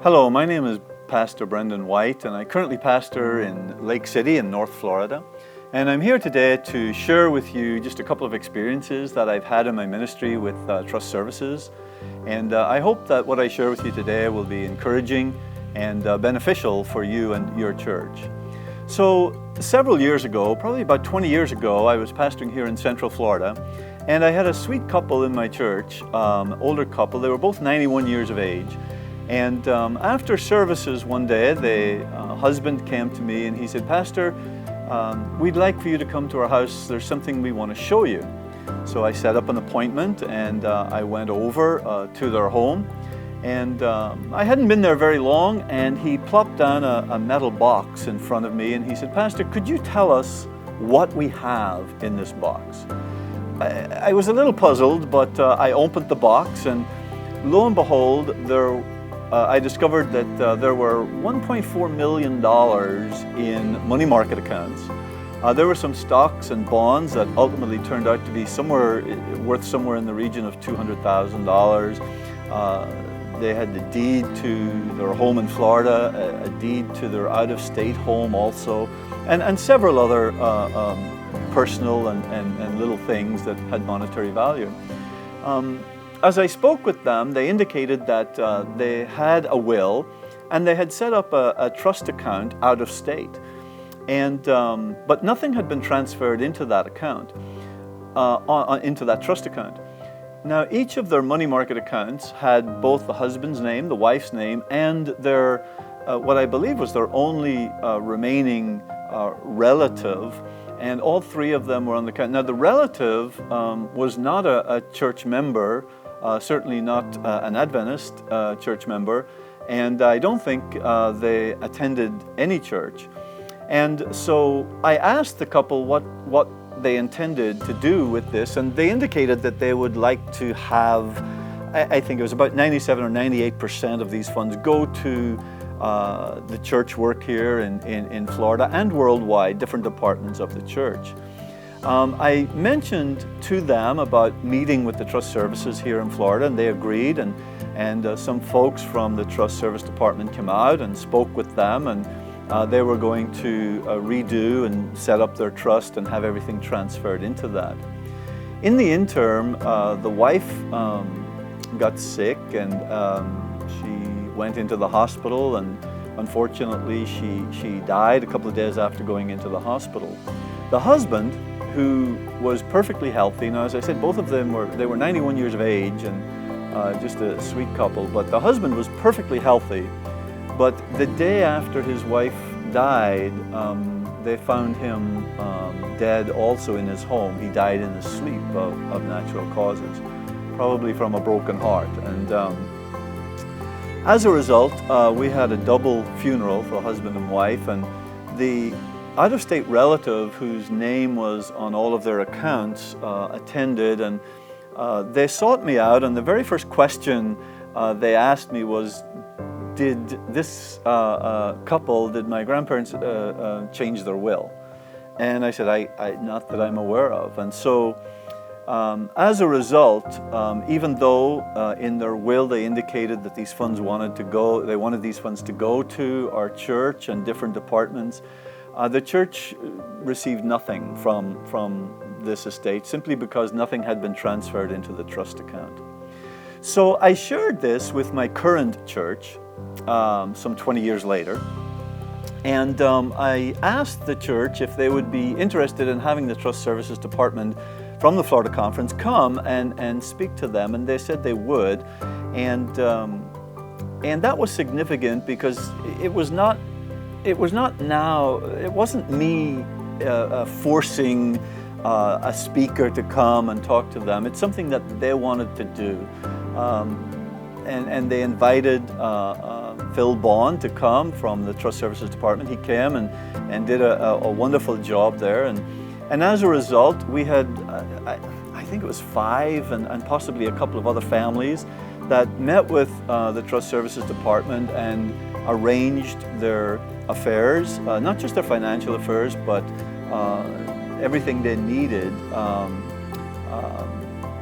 Hello, my name is Pastor Brendan White, and I currently pastor in Lake City in North Florida. And I'm here today to share with you just a couple of experiences that I've had in my ministry with Trust Services. And I hope that what I share with you today will be encouraging and beneficial for you and your church. So several years ago, probably about 20 years ago, I was pastoring here in Central Florida, and I had a sweet couple in my church, older couple. They were both 91 years of age. And after services one day, the husband came to me and he said, "Pastor, we'd like for you to come to our house. There's something we want to show you." So I set up an appointment and I went over to their home. And I hadn't been there very long, and he plopped down a metal box in front of me and he said, "Pastor, could you tell us what we have in this box?" I was a little puzzled, but I opened the box, and lo and behold, I discovered that there were $1.4 million in money market accounts. There were some stocks and bonds that ultimately turned out to be worth somewhere in the region of $200,000. They had the deed to their home in Florida, a deed to their out-of-state home also, and several other personal and little things that had monetary value. As I spoke with them, they indicated that they had a will and they had set up a trust account out of state. But nothing had been transferred into that account, into that trust account. Now, each of their money market accounts had both the husband's name, the wife's name, and their, what I believe was their only remaining relative, and all three of them were on the account. Now, the relative was not a church member, certainly not an Adventist church member, and I don't think they attended any church. And so I asked the couple what they intended to do with this, and they indicated that they would like to have, I think it was about 97 or 98% of these funds go to the church work here in Florida and worldwide, different departments of the church. I mentioned to them about meeting with the Trust Services here in Florida, and they agreed, and some folks from the Trust Service Department came out and spoke with them, and they were going to redo and set up their trust and have everything transferred into that. In the interim, the wife got sick, and she went into the hospital, and unfortunately she died a couple of days after going into the hospital. The husband, who was perfectly healthy, now as I said, both of them were 91 years of age and just a sweet couple, but the husband was perfectly healthy. But the day after his wife died, they found him dead also in his home. He died in his sleep of natural causes, probably from a broken heart. And as a result, we had a double funeral for husband and wife, and the out-of-state relative whose name was on all of their accounts attended, and they sought me out, and the very first question they asked me was, did this couple, did my grandparents change their will? And I said, not that I'm aware of. And so as a result, even though in their will they indicated that these funds they wanted these funds to go to our church and different departments, the church received nothing from this estate simply because nothing had been transferred into the trust account. So I shared this with my current church some 20 years later, and I asked the church if they would be interested in having the Trust Services Department from the Florida Conference come and speak to them, and they said they would, and that was significant because it wasn't me forcing a speaker to come and talk to them. It's something that they wanted to do. And they invited Phil Bond to come from the Trust Services Department. He came and did a wonderful job there. And as a result, we had, I think it was 5 and possibly a couple of other families that met with the Trust Services Department and arranged their affairs, not just their financial affairs, but everything they needed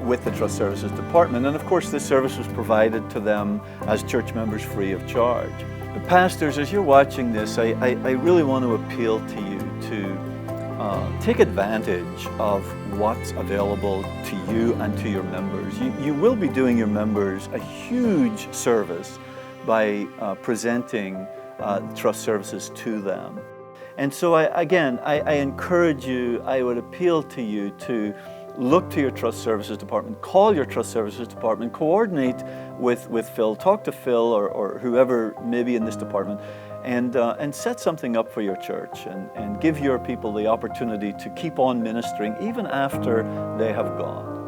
with the Trust Services Department. And of course, this service was provided to them as church members free of charge. The pastors, as you're watching this, I really want to appeal to you to take advantage of what's available to you and to your members. You will be doing your members a huge service by presenting Trust Services to them. And so I encourage you, I would appeal to you to look to your Trust Services Department, call your Trust Services Department, coordinate with Phil, talk to Phil or whoever may be in this department, and set something up for your church and give your people the opportunity to keep on ministering even after they have gone.